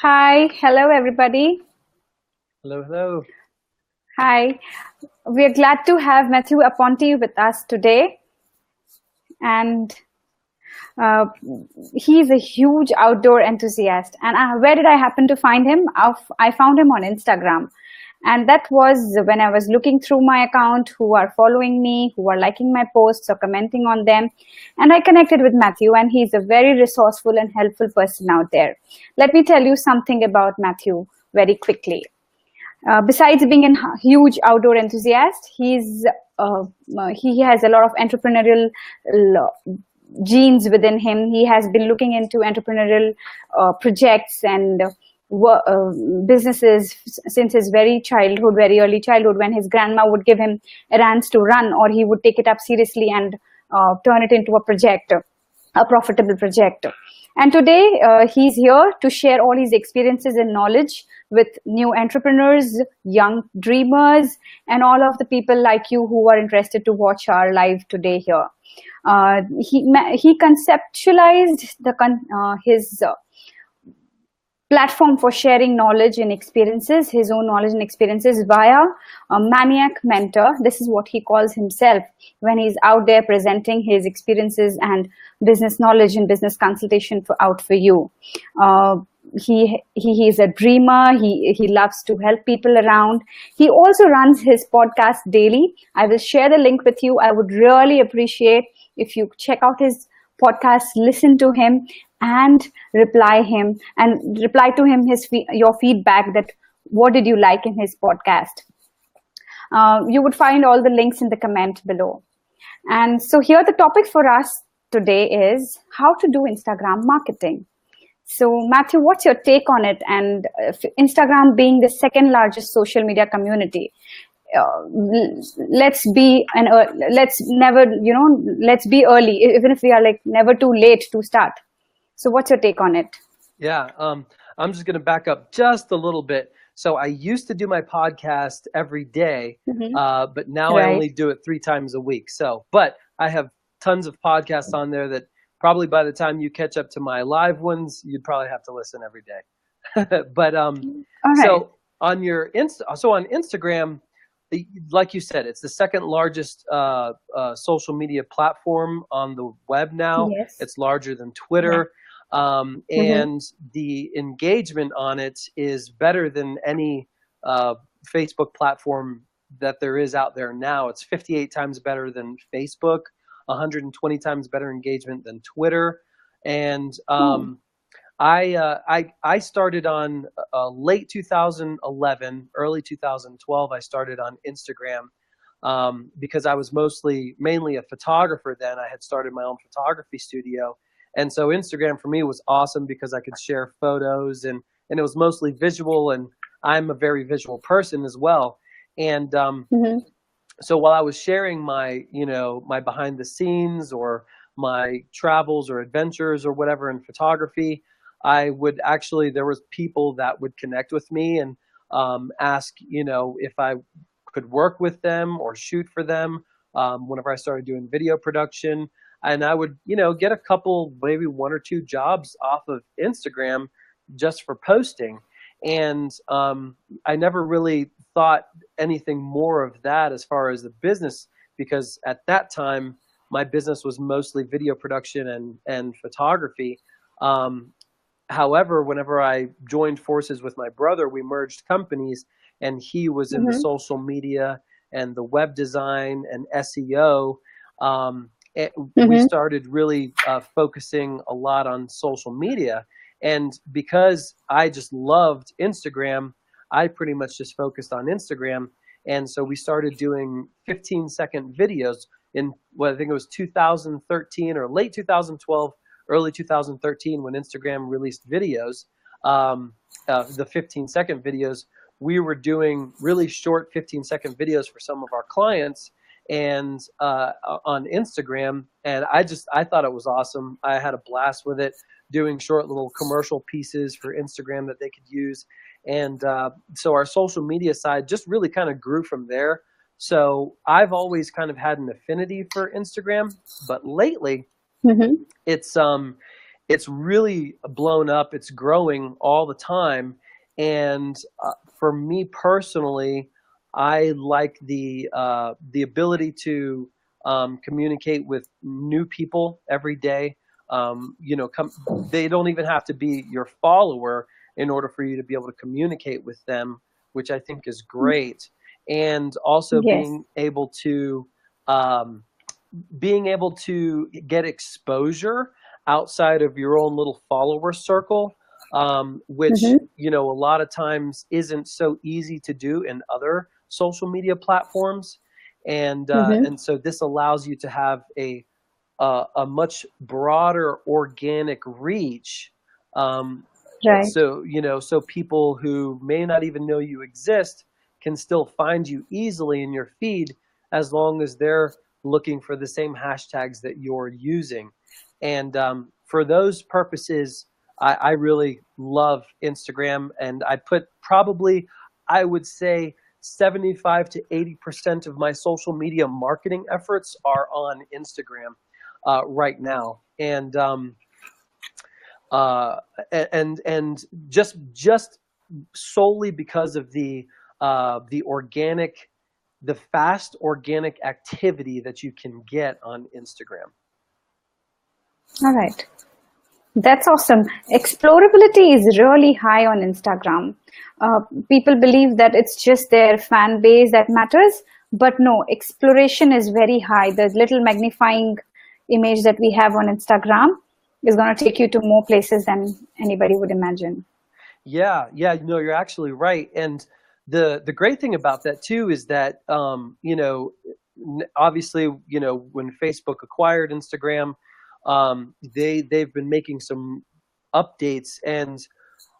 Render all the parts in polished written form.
Hi, hello everybody. Hello, hello. Hi, we are glad to have Matthew Aponte with us today, and uh, he's a huge outdoor enthusiast. And where did I happen to find him? I found him on Instagram, and that was when I was looking through my account, who are following me, who are liking my posts or commenting on them, and I connected with Matthew, and he's a very resourceful and helpful person out there. Let me tell you something about Matthew very quickly. Besides being a huge outdoor enthusiast, he has a lot of entrepreneurial genes within him. He has been looking into entrepreneurial projects and businesses since his very early childhood, when his grandma would give him errands to run, or he would take it up seriously and turn it into a project, a profitable project. And today he's here to share all his experiences and knowledge with new entrepreneurs, young dreamers, and all of the people like you who are interested to watch our live today here. He conceptualized his platform for sharing knowledge and experiences, his own knowledge and experiences, via a maniac mentor. This is what he calls himself when he's out there presenting his experiences and business knowledge and business consultation out for you. He is a dreamer. He loves to help people around. He also runs his podcast daily. I will share the link with you. I would really appreciate if you check out his podcast, listen to him, and reply to him your feedback, that what did you like in his podcast. You would find all the links in the comment below. And so here the topic for us today is how to do Instagram marketing. So Matthew, what's your take on it? And Instagram being the second largest social media community, let's be early, even if we are like never too late to start. So what's your take on it? Yeah, I'm just going to back up just a little bit. So I used to do my podcast every day, but now I only do it 3 times a week. But I have tons of podcasts on there that probably by the time you catch up to my live ones, you'd probably have to listen every day. But so on on Instagram, like you said, it's the second largest social media platform on the web now. Yes. It's larger than Twitter. And the engagement on it is better than any Facebook platform that there is out there now. It's 58 times better than Facebook, 120 times better engagement than Twitter. And I started on late 2011, early 2012. I started on Instagram because I was mainly a photographer then. I had started my own photography studio. And so Instagram for me was awesome because I could share photos and it was mostly visual, and I'm a very visual person as well. And so while I was sharing my behind the scenes or my travels or adventures or whatever in photography, there was people that would connect with me and ask, if I could work with them or shoot for them whenever I started doing video production. And I would, get a couple, maybe 1 or 2 jobs off of Instagram just for posting. And I never really thought anything more of that as far as the business, because at that time, my business was mostly video production and photography. However, whenever I joined forces with my brother, we merged companies, and he was in the social media and the web design and SEO. We started really focusing a lot on social media. And because I just loved Instagram, I pretty much just focused on Instagram. And so we started doing 15-second videos in I think it was 2013 or late 2012, early 2013, when Instagram released videos, the 15-second videos. We were doing really short 15-second videos for some of our clients and on Instagram, and I thought it was awesome. I had a blast with it, doing short little commercial pieces for Instagram that they could use. And so our social media side just really kind of grew from there. So I've always kind of had an affinity for Instagram, but lately it's it's really blown up. It's growing all the time. And for me personally, I like the ability to communicate with new people every day. They don't even have to be your follower in order for you to be able to communicate with them, which I think is great. And also Yes. um, being able to get exposure outside of your own little follower circle, which Mm-hmm. a lot of times isn't so easy to do in other social media platforms, Mm-hmm. and so this allows you to have a much broader organic reach. Um, Right. so people who may not even know you exist can still find you easily in your feed as long as they're looking for the same hashtags that you're using. And for those purposes, I really love Instagram, and I would say 75 to 80% of my social media marketing efforts are on Instagram right now. Uh, and just solely because of the fast organic activity that you can get on Instagram. All right. That's awesome. Explorability is really high on Instagram. Uh, People believe that it's just their fan base that matters, but no, exploration is very high. The little magnifying image that we have on Instagram is going to take you to more places than anybody would imagine. Yeah, you're actually right. And the great thing about that too is that obviously, when Facebook acquired Instagram, they've been making some updates, and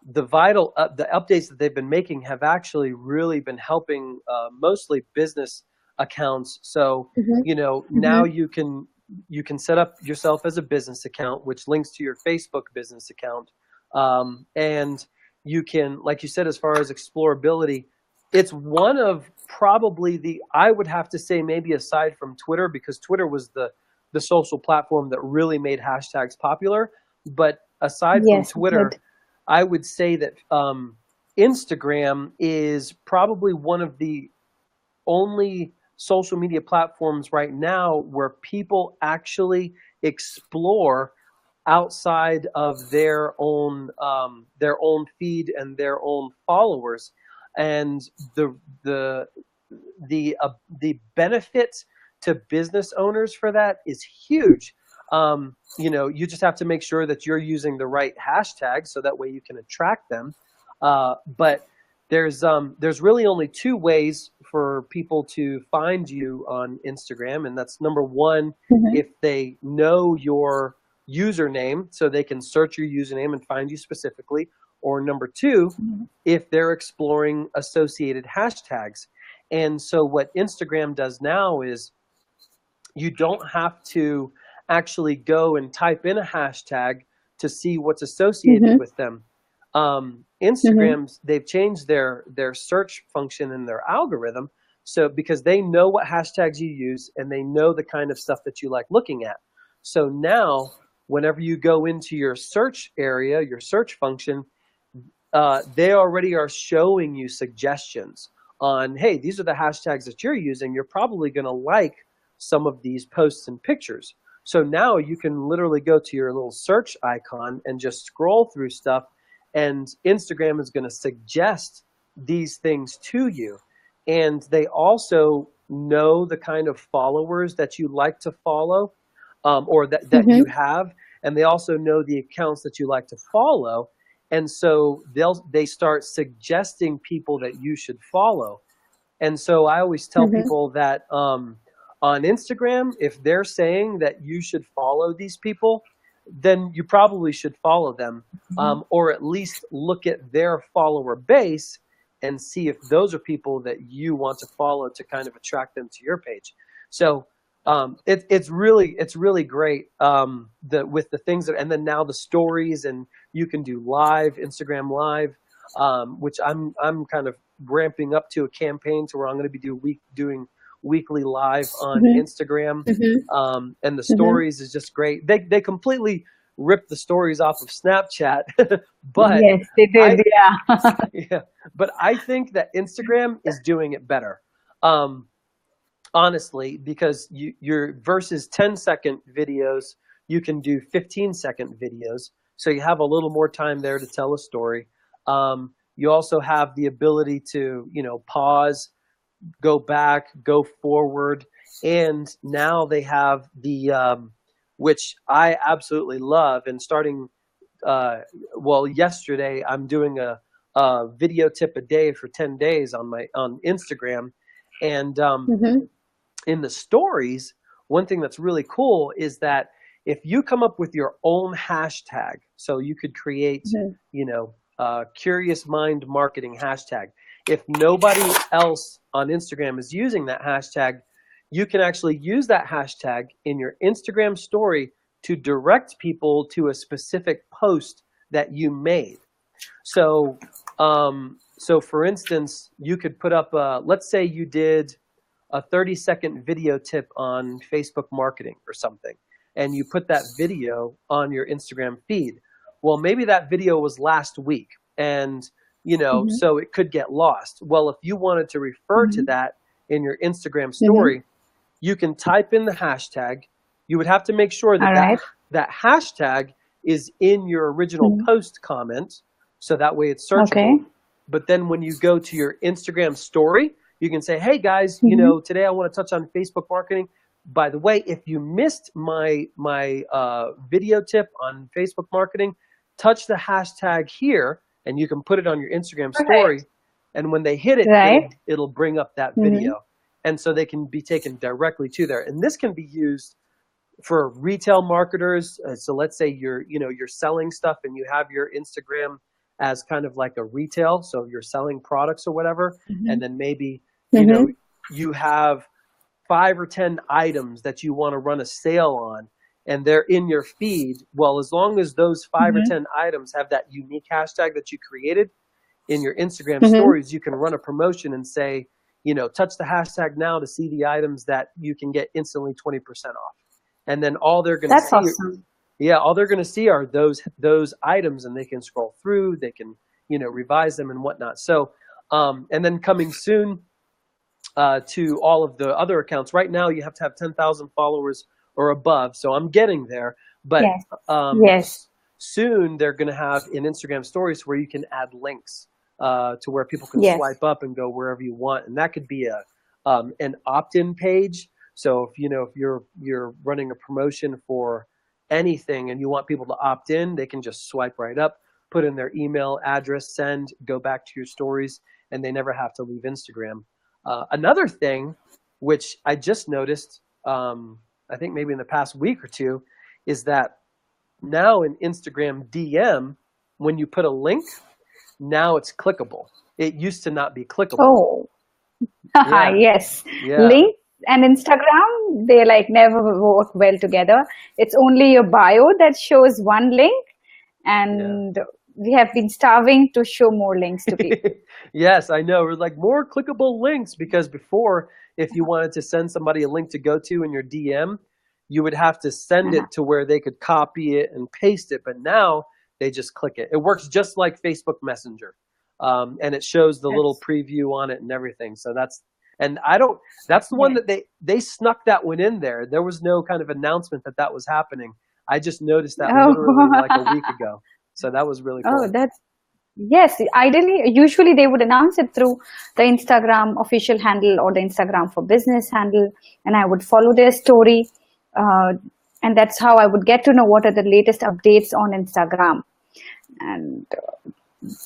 the updates that they've been making have actually really been helping mostly business accounts. So Mm-hmm. now you can set up yourself as a business account, which links to your Facebook business account, and you can, like you said, as far as explorability, it's one of probably I would have to say, maybe aside from Twitter, because Twitter was the social platform that really made hashtags popular. But aside from Yes, it Twitter, did. I would say that Instagram is probably one of the only social media platforms right now where people actually explore outside of their own feed and their own followers, and the the the benefit to business owners for that is huge. You just have to make sure that you're using the right hashtags so that way you can attract them. But there's really only two ways for people to find you on Instagram, and that's number one, Mm-hmm. if they know your username, so they can search your username and find you specifically, or number two, if they're exploring associated hashtags. And so what Instagram does now is you don't have to actually go and type in a hashtag to see what's associated Mm-hmm. with them. Mm-hmm. Instagram's they've changed their search function and their algorithm, so because they know what hashtags you use and they know the kind of stuff that you like looking at. So now, whenever you go into your search area, your search function, they already are showing you suggestions on, hey, these are the hashtags that you're using. You're probably going to like some of these posts and pictures. So now you can literally go to your little search icon and just scroll through stuff, and Instagram is going to suggest these things to you. And they also know the kind of followers that you like to follow, or that you Mm-hmm. have, and they also know the accounts that you like to follow, and so they start suggesting people that you should follow. And so I always tell Mm-hmm. people that on Instagram, if they're saying that you should follow these people, then you probably should follow them, or at least look at their follower base and see if those are people that you want to follow to kind of attract them to your page. So it's really great, with the things that, and then now the stories, and you can do live Instagram live, which I'm kind of ramping up to a campaign to where I'm going to be doing weekly live on Mm-hmm. Instagram. Mm-hmm. And the Mm-hmm. stories is just great. They completely ripped the stories off of Snapchat, but Yes, they did. I Yeah. yeah, but I think that Instagram is doing it better. Um, honestly, because your versus 10-second videos, you can do 15-second videos. So you have a little more time there to tell a story. You also have the ability to, pause, go back, go forward. And now they have which I absolutely love. And starting, yesterday, I'm doing a video tip a day for 10 days on Instagram. And Hmm. in the stories, one thing that's really cool is that if you come up with your own hashtag, so you could create, Hmm. curious mind marketing hashtag. If nobody else on Instagram is using that hashtag, you can actually use that hashtag in your Instagram story to direct people to a specific post that you made. So, so for instance, you could put up, let's say you did a 30-second video tip on Facebook marketing or something, and you put that video on your Instagram feed. Well, maybe that video was last week, and Hmm. so it could get lost. Well, if you wanted to refer to Hmm. that in your Instagram Hmm. story, you can type in the hashtag. You would have to make sure that All right. that hashtag is in your original Hmm. post comment, so that way it's searchable. Okay. But then when you go to your Instagram story, you can say, hey guys, Hmm. today I want to touch on Facebook marketing. By the way, if you missed my video tip on Facebook marketing, touch the hashtag here, and you can put it on your Instagram All right. story. And when they hit it, Right. it'll bring up that Hmm. video, and so they can be taken directly to there. And this can be used for retail marketers. So let's say you're selling stuff and you have your Instagram as kind of like a retail, so you're selling products or whatever, Hmm. and then maybe Hmm. you have 5 or 10 items that you want to run a sale on, and they're in your feed. Well, as long as those five or Hmm. 10 items have that unique hashtag that you created in your Instagram Hmm. stories, you can run a promotion and say, touch the hashtag now to see the items that you can get instantly 20% off. And then all they're going to That's see, awesome. yeah, all they're going to see are those items, and they can scroll through, they can, revise them and whatnot. So, and then coming soon to all of the other accounts. Right now, you have to have 10,000 followers or above. So I'm getting there, but Yes. um, Yes. soon they're going to have in Instagram stories where you can add links to where people can Yes. swipe up and go wherever you want, and that could be an opt-in page. So if you're running a promotion for anything and you want people to opt in, they can just swipe right up, put in their email address, send, go back to your stories, and they never have to leave Instagram. Another thing, which I just noticed, I think maybe in the past week or two, is that now in Instagram DM, when you put a link, now it's clickable. It used to not be clickable. Oh, Yeah, yes. yeah, Links and Instagram, they like never work well together. It's only your bio that shows one link, yeah. and we have been starving to show more links to people. Yes, I know. We're like more clickable links, because before, if you wanted to send somebody a link to go to in your DM, you would have to send Uh-huh. it to where they could copy it and paste it. But now they just click it. It works just like Facebook Messenger, and it shows the little That's preview on it and everything. So and I don't. That's the one yes. that they snuck that one in there. There was no kind of announcement that that was happening. I just noticed that literally like a Oh, week ago. So that was really oh, cool. that's yes. Ideally, usually they would announce it through the Instagram official handle or the Instagram for business handle, and I would follow their story, uh, and that's how I would get to know what are the latest updates on Instagram. And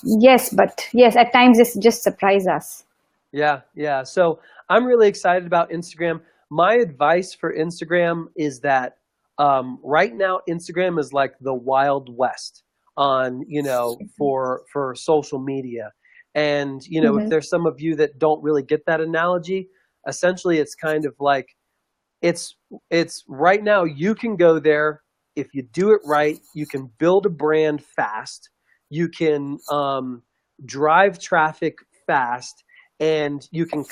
yes, but yes, at times it's just surprise us. Yeah, yeah. So I'm really excited about Instagram. My advice for Instagram is that right now Instagram is like the Wild West on, for social media. And, if Hmm. there's some of you that don't really get that analogy, essentially it's kind of like it's it's right now you can go there if you do it right. You can build a brand fast. You can drive traffic fast, and you can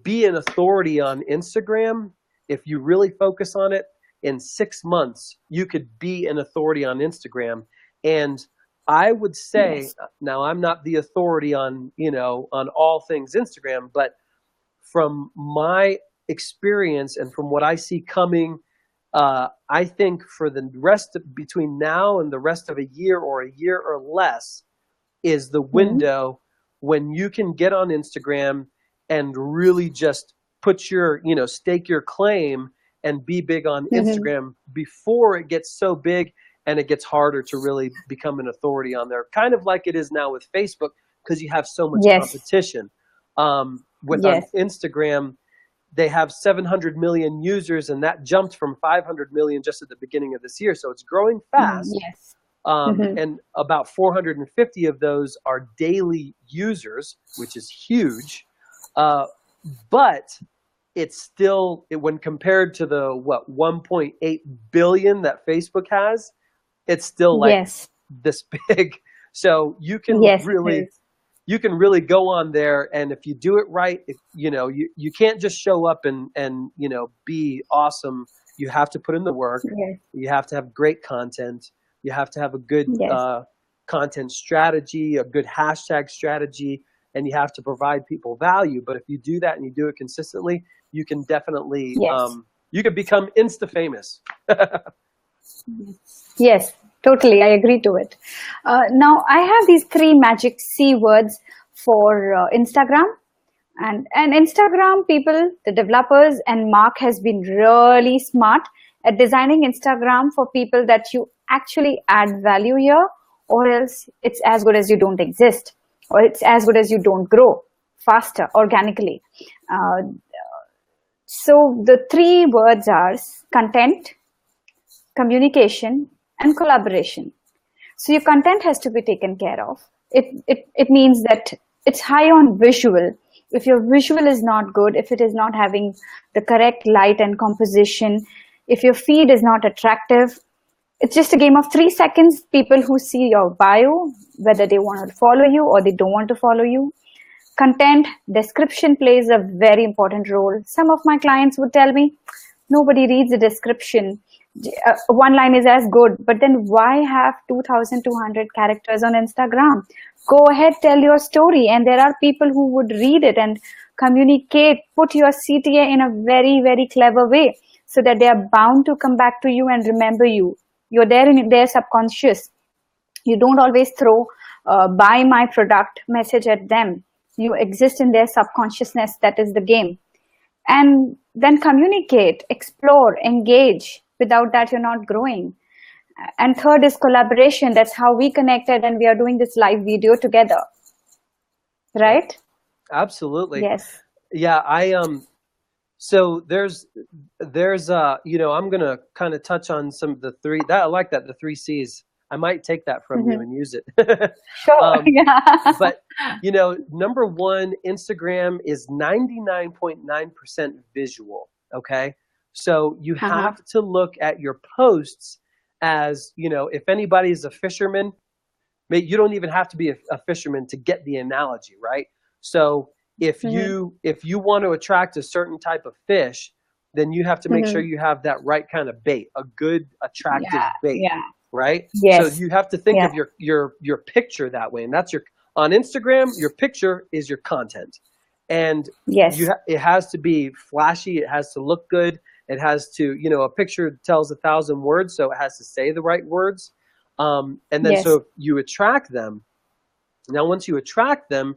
be an authority on Instagram if you really focus on it. in 6 months, you could be an authority on Instagram. And I would say, Yes. now I'm not the authority on, on all things Instagram, but from my experience and from what I see coming, I think for the rest of, between now and the rest of a year or less is the Hmm. window when you can get on Instagram and really just put your, stake your claim and be big on Hmm. Instagram before it gets so big and it gets harder to really become an authority on there. Kind of like it is now with Facebook, because you have so much Yes. competition. With on Yes. Instagram, they have 700 million users, and that jumped from 500 million just at the beginning of this year. So it's growing fast. Yes. Hmm. And about 450 of those are daily users, which is huge. Uh, but it's still, when compared to the, 1.8 billion that Facebook has, it's still like Yes. this big. So Yes, it is. you can really go on there, and if you do it right, you can't just show up and be awesome. You have to put in the work. Yes. You have to have great content. You have to have a good Yes. content strategy, a good hashtag strategy, and you have to provide people value. But if you do that and you do it consistently, you can definitely Yes. you can become insta famous. Yes, totally. I agree to it. Now, I have these three magic C words for Instagram. And Instagram people, the developers, and Mark has been really smart at designing Instagram for people that you actually add value here, or else it's as good as you don't exist, or it's as good as you don't grow faster organically. Uh, so the three words are content, communication, and collaboration. So your content has to be taken care of. It means that it's high on visual. If your visual is not good, if it is not having the correct light and composition, if your feed is not attractive, it's just a game of 3 seconds. People who see your bio, whether they want to follow you or they don't want to follow you. Content description plays a very important role. Some of my clients would tell me, nobody reads the description. One line is as good, but then why have 2,200 characters on Instagram? Go ahead, tell your story, and there are people who would read it and communicate. Put your CTA in a very, very clever way so that they are bound to come back to you and remember you. You're there in their subconscious. You don't always throw buy my product message at them. You exist in their subconsciousness. That is the game. And then communicate, explore, engage. Without that, you're not growing. And third is collaboration. That's how we connected, and we are doing this live video together, Yep, right? absolutely. Yes. Yeah, so I'm gonna kind of touch on some of the three that I like, that the three C's. I might take that from you Mm-hmm. and use it. Sure. um, Yeah. but number one, Instagram is 99.9% visual. Okay, so you Uh-huh. have to look at your posts as, if anybody is a fisherman, you don't even have to be a fisherman to get the analogy, right? So Mm-hmm. if you want to attract a certain type of fish, then you have to make sure Mm-hmm. you have that right kind of bait, a good attractive Yeah. bait, Yeah. right? So Yes. you have to think Yeah. of your picture that way, and that's your on Instagram. Your picture is your content, and Yes. it has to be flashy. It has to look good. It has to, a picture tells 1,000 words, so it has to say the right words. And then so Yes. if you attract them, now once you attract them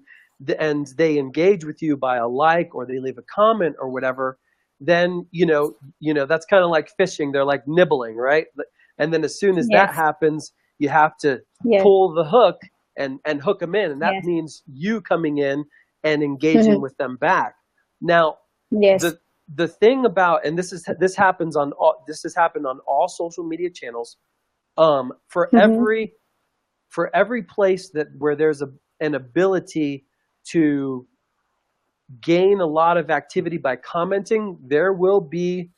and they engage with you by a like or they leave a comment or whatever, then that's kind of like fishing. They're like nibbling, right? And then as soon as that Yes. happens, you have to Yes. pull the hook and hook them in, and that Yes. means you coming in and engaging Mm-hmm. with them back. Now, Yes. the thing about, and this happens on all, this has happened on all social media channels. For Mm-hmm. every place that where there's an ability to gain a lot of activity by commenting, there will be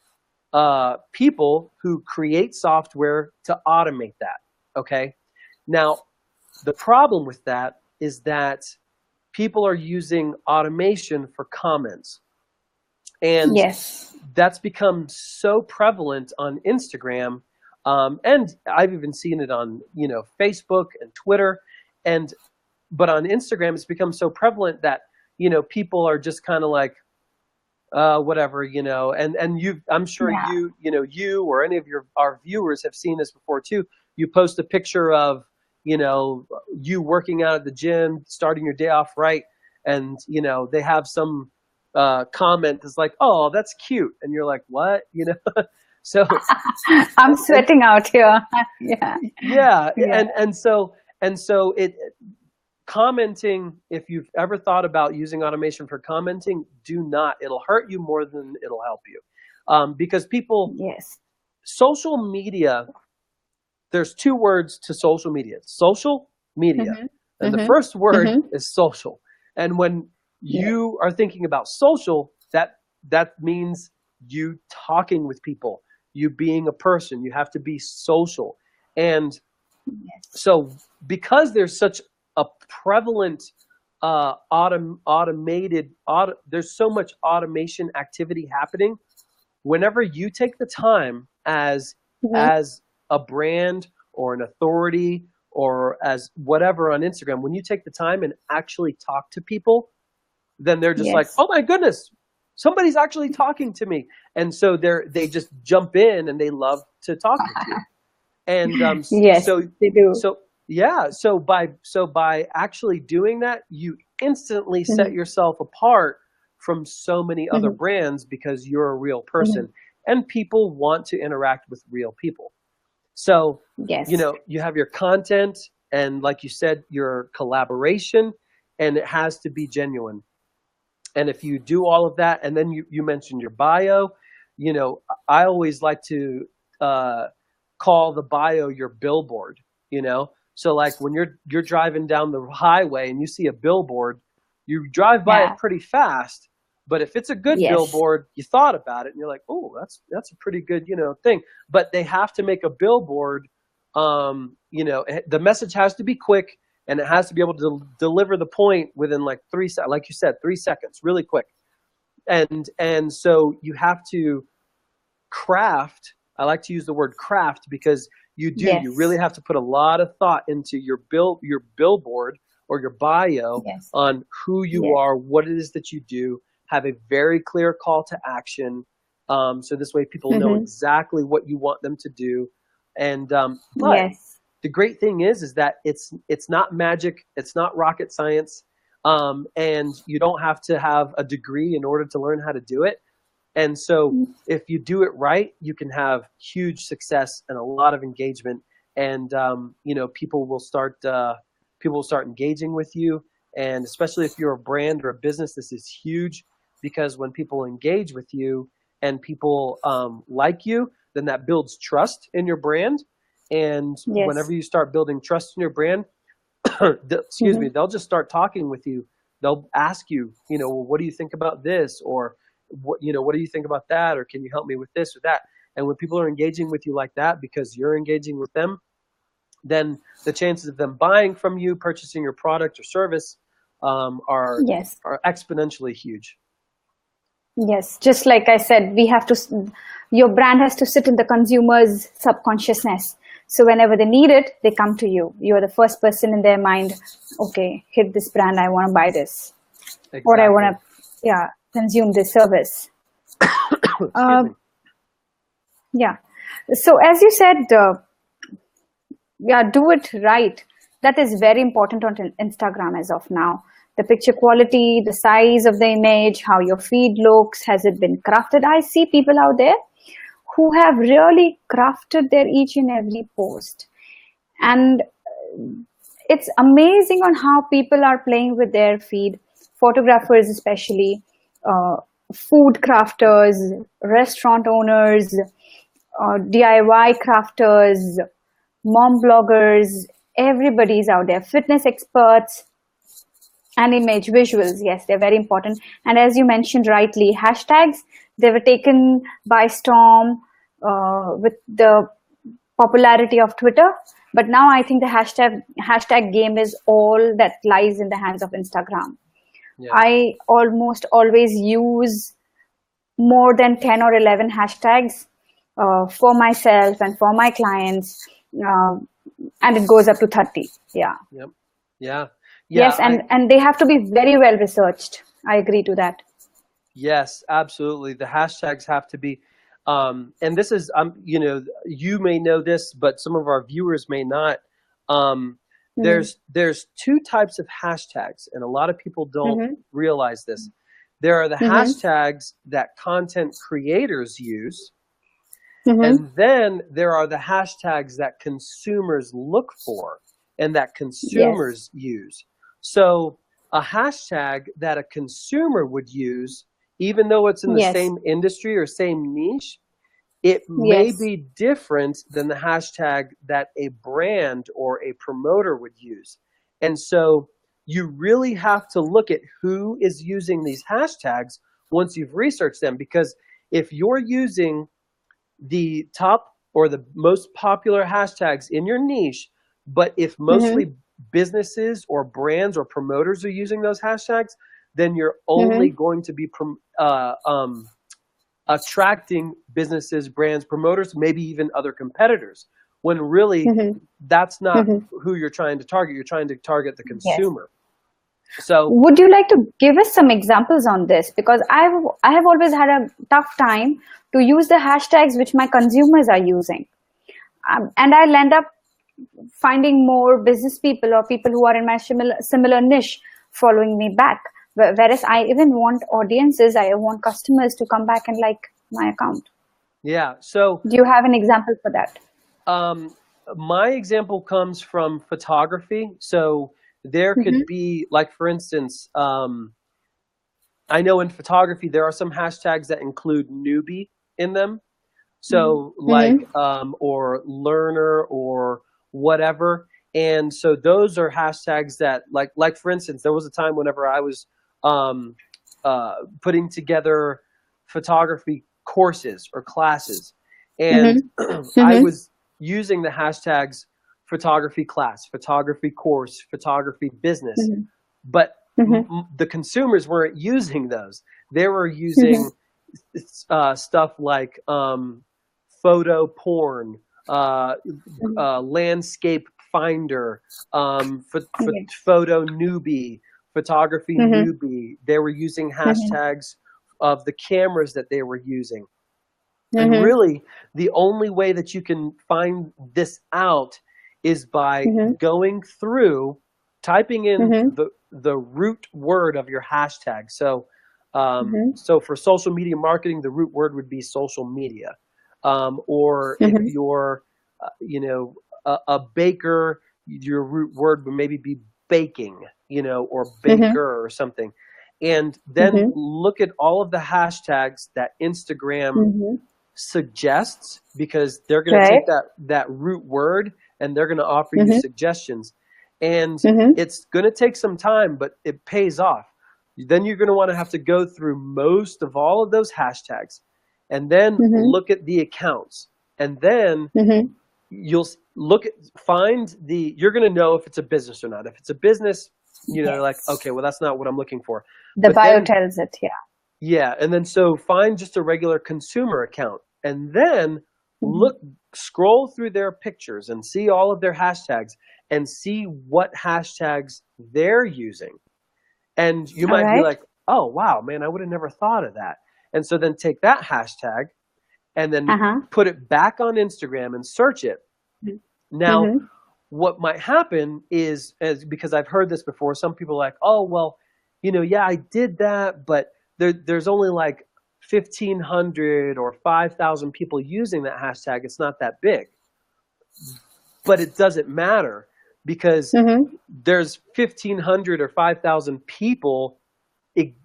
people who create software to automate that. Okay. Now, the problem with that is that people are using automation for comments. And Yes. that's become so prevalent on Instagram. And I've even seen it on, Facebook and Twitter. But on Instagram, it's become so prevalent that, people are just kind of like, whatever, and I'm sure Yeah. you or any of our viewers have seen this before too. You post a picture of, you working out at the gym, starting your day off right. And, they have some, comment that's like, oh, that's cute. And you're like, what, so, I'm and sweating out here. Yeah. yeah. Yeah. And so commenting, if you've ever thought about using automation for commenting, do not. It'll hurt you more than it'll help you. Because Yes. social media, there's two words to social media: social media. Mm-hmm. And the Mm-hmm. first word Mm-hmm. is social. And when Yes. you are thinking about social, that means you talking with people, you being a person. You have to be social. And Yes. so because there's such a prevalent there's so much automation activity happening, whenever you take the time Mm-hmm. as a brand or an authority or as whatever on Instagram, when you take the time and actually talk to people, then they're just like, Yes. oh my goodness, somebody's actually talking to me. And so they just jump in and they love to talk with you. And Yes, so they do. so yeah, so by actually doing that, you instantly set Mm-hmm. yourself apart from so many other Mm-hmm. brands because you're a real Mm-hmm. person and people want to interact with real people. So, Yes. you have your content and, like you said, your collaboration, and it has to be genuine. And if you do all of that, and then you mentioned your bio, I always like to uh, call the bio your billboard. So like when you're driving down the highway and you see a billboard, you drive by it Yeah. pretty fast. But if it's a good Yes. billboard, you thought about it and you're like, oh, that's a pretty good thing. But they have to make a billboard. The message has to be quick and it has to be able to deliver the point within like like you said, 3 seconds, really quick. And so you have to craft. I like to use the word craft because you really Yes. have to put a lot of thought into your billboard or your bio Yes. on who you Yes. are, what it is that you do. Have a very clear call to action, so this way people know Mm-hmm. exactly what you want them to do. And but Yes. the great thing is that it's not magic, it's not rocket science, and you don't have to have a degree in order to learn how to do it. And so if you do it right, you can have huge success and a lot of engagement. And people will start engaging with you. And especially if you're a brand or a business, this is huge because when people engage with you and people like you, then that builds trust in your brand. And whenever Yes. you start building trust in your brand, excuse Mm-hmm. me, they'll just start talking with you. They'll ask you, well, what do you think about this? Or what do you think about that? Or can you help me with this or that? And when people are engaging with you like that, because you're engaging with them, then the chances of them buying from you, purchasing your product or service, are Yes. exponentially huge. Yes. Just like I said, your brand has to sit in the consumer's subconsciousness. So whenever they need it, they come to you. You're the first person in their mind. Okay, hit this brand. I want to buy this, or I want Exactly. to, consume this service. Excuse me. Yeah. So as you said, do it right. That is very important on Instagram as of now. The picture quality, the size of the image, how your feed looks, has it been crafted? I see people out there who have really crafted their each and every post. And it's amazing on how people are playing with their feed, photographers especially, food crafters, restaurant owners, DIY crafters, mom bloggers, everybody's out there, fitness experts, and image visuals. Yes, they're very important. And as you mentioned rightly, hashtags, they were taken by storm with the popularity of Twitter. But now I think the hashtag game is all that lies in the hands of Instagram. Yeah. I almost always use more than 10 or 11 hashtags for myself and for my clients, uh, and it goes up to 30. Yeah. Yep. Yeah. Yes, Yeah. and they have to be very well researched. I agree to that. Yes, absolutely. The hashtags have to be, and this is, you may know this, but some of our viewers may not. Um, Mm-hmm. there's two types of hashtags, and a lot of people don't Mm-hmm. realize this. There are the Mm-hmm. hashtags that content creators use, Mm-hmm. and then there are the hashtags that consumers look for and that Yes. consumers use. So a hashtag that a consumer would use, even though it's in the Yes. same industry or same niche, it may Yes. be different than the hashtag that a brand or a promoter would use. And so you really have to look at who is using these hashtags once you've researched them, because if you're using the top or the most popular hashtags in your niche, but if Mm-hmm. mostly businesses or brands or promoters are using those hashtags, then you're only Mm-hmm. going to be attracting businesses, brands, promoters, maybe even other competitors, when really Mm-hmm. that's not Mm-hmm. who you're trying to target. You're trying to target the Yes. consumer. So, Would you like to give us some examples on this? Because I have always had a tough time to use the hashtags which my consumers are using, and I'll end up finding more business people or people who are in my similar niche following me back. Whereas I even want audiences, I want customers to come back and like my account. yeah. So Do you have an example for that? Um, my example comes from photography. So there could Mm-hmm. be, like, for instance, I know in photography there are some hashtags that include newbie in them. So, like, Mm-hmm. or learner or whatever. And so those are hashtags that, like for instance, there was a time whenever I was um, putting together photography courses or classes, and Mm-hmm. I Mm-hmm. was using the hashtags photography class, photography course, photography business, but Mm-hmm. the consumers weren't using those. They were Mm-hmm. using stuff like photo porn, uh, landscape finder, photo newbie, photography Mm-hmm. newbie. They were using Mm-hmm. hashtags of the cameras that they were using. And Mm-hmm. really, the only way that you can find this out is by Mm-hmm. going through, typing in Mm-hmm. the root word of your hashtag. So, Mm-hmm. so for social media marketing, the root word would be social media. Or if Mm-hmm. you're, a baker, your root word would maybe be baking, or Mm-hmm. baker or something. And then Mm-hmm. look at all of the hashtags that Instagram Mm-hmm. suggests, because they're going to Right. take that root word and they're going to offer you Mm-hmm. suggestions. And Mm-hmm. it's going to take some time, but it pays off. Then you're going to want to have to go through most of all of those hashtags and then Mm-hmm. look at the accounts. And then Mm-hmm. you'll find you're going to know if it's a business or not. If it's a business, like, Yes. okay, well, that's not what I'm looking for. The But bio then, tells it. Yeah. yeah, and then so find just a regular consumer account and then Mm-hmm. scroll through their pictures and see all of their hashtags and see what hashtags they're using. And you All might be right. like, "Oh, wow, man, I would have never thought of that." And so then take that hashtag and then Uh-huh. put it back on Instagram and search it. Now, Mm-hmm. what might happen is because I've heard this before, some people are like, "Oh, well, yeah, I did that, but there's only like 1,500 or 5,000 people using that hashtag. It's not that big." But it doesn't matter, because Mm-hmm. there's 1,500 or 5,000 people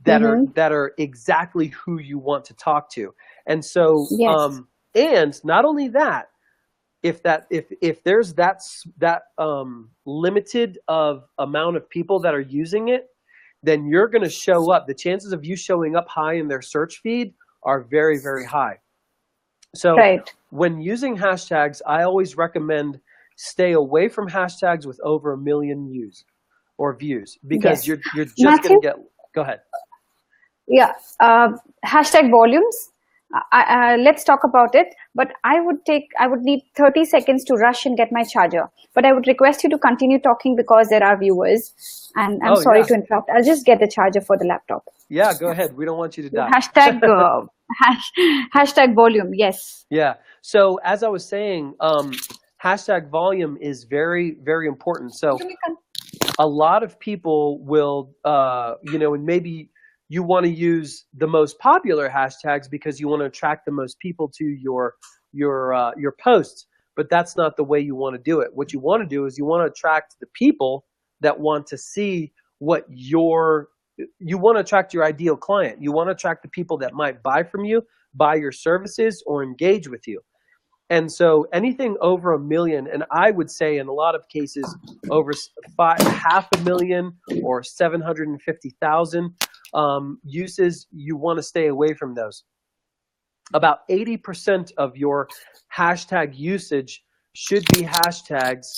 that are Mm-hmm. exactly who you want to talk to. And so, Yes. and not only that, if there's that limited of amount of people that are using it, then you're going to show up. The chances of you showing up high in their search feed are very, very high. So Right. when using hashtags, I always recommend stay away from hashtags with over 1 million views, because Yes. you're just going Matthew, to get. Go ahead. Yeah, hashtag volumes. Let's talk about it. But I would need 30 seconds to rush and get my charger. But I would request you to continue talking because there are viewers. And I'm Oh sorry yeah, to interrupt. I'll just get the charger for the laptop. yeah. Go ahead. We don't want you to die. Hashtag, hashtag volume. Yes. Yeah. So as I was saying, hashtag volume is very, very important. So a lot of people will, and maybe you want to use the most popular hashtags because you want to attract the most people to your posts. But that's not the way you want to do it. What you want to do is you want to attract the people that want to see you want to attract your ideal client. You want to attract the people that might buy from you, buy your services, or engage with you. And so anything over 1 million, and I would say in a lot of cases over 500,000 or 750,000 uses, you want to stay away from those. About 80% of your hashtag usage should be hashtags.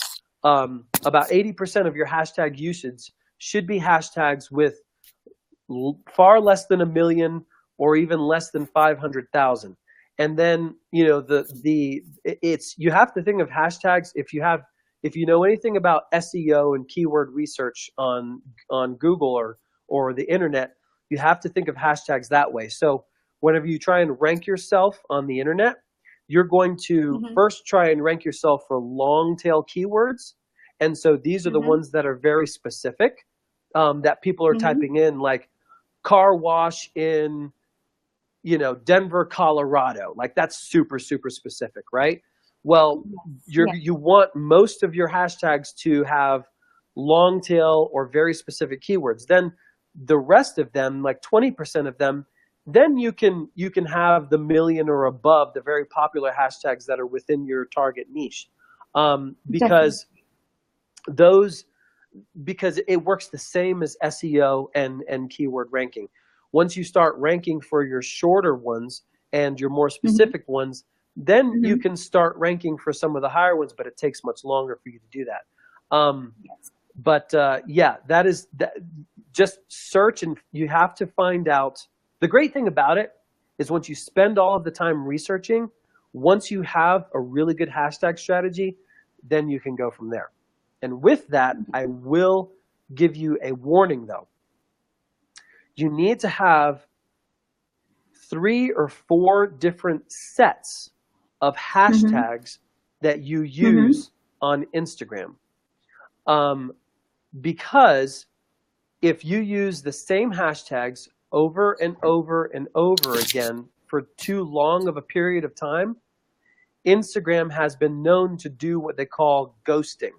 About 80% of your hashtag usage should be hashtags with far less than 1 million or even less than 500,000. And then, you have to think of hashtags. If you know anything about SEO and keyword research on Google or the internet, you have to think of hashtags that way. So whenever you try and rank yourself on the internet, you're going to first try and rank yourself for long tail keywords. And so these are the ones that are very specific, that people are typing in, like car wash in Denver, Colorado. Like that's super, super specific, right? Well, you want most of your hashtags to have long tail or very specific keywords. Then the rest of them, like 20% of them, then you can have the million or above, the very popular hashtags that are within your target niche, because it works the same as SEO and keyword ranking. Once you start ranking for your shorter ones and your more specific ones, then you can start ranking for some of the higher ones, but it takes much longer for you to do that. That is that. Just search, and you have to find out. The great thing about it is once you spend all of the time researching, once you have a really good hashtag strategy, then you can go from there. And with that, I will give you a warning though. You need to have 3 or 4 different sets of hashtags that you use on Instagram. Because if you use the same hashtags over and over and over again for too long of a period of time, Instagram has been known to do what they call ghosting.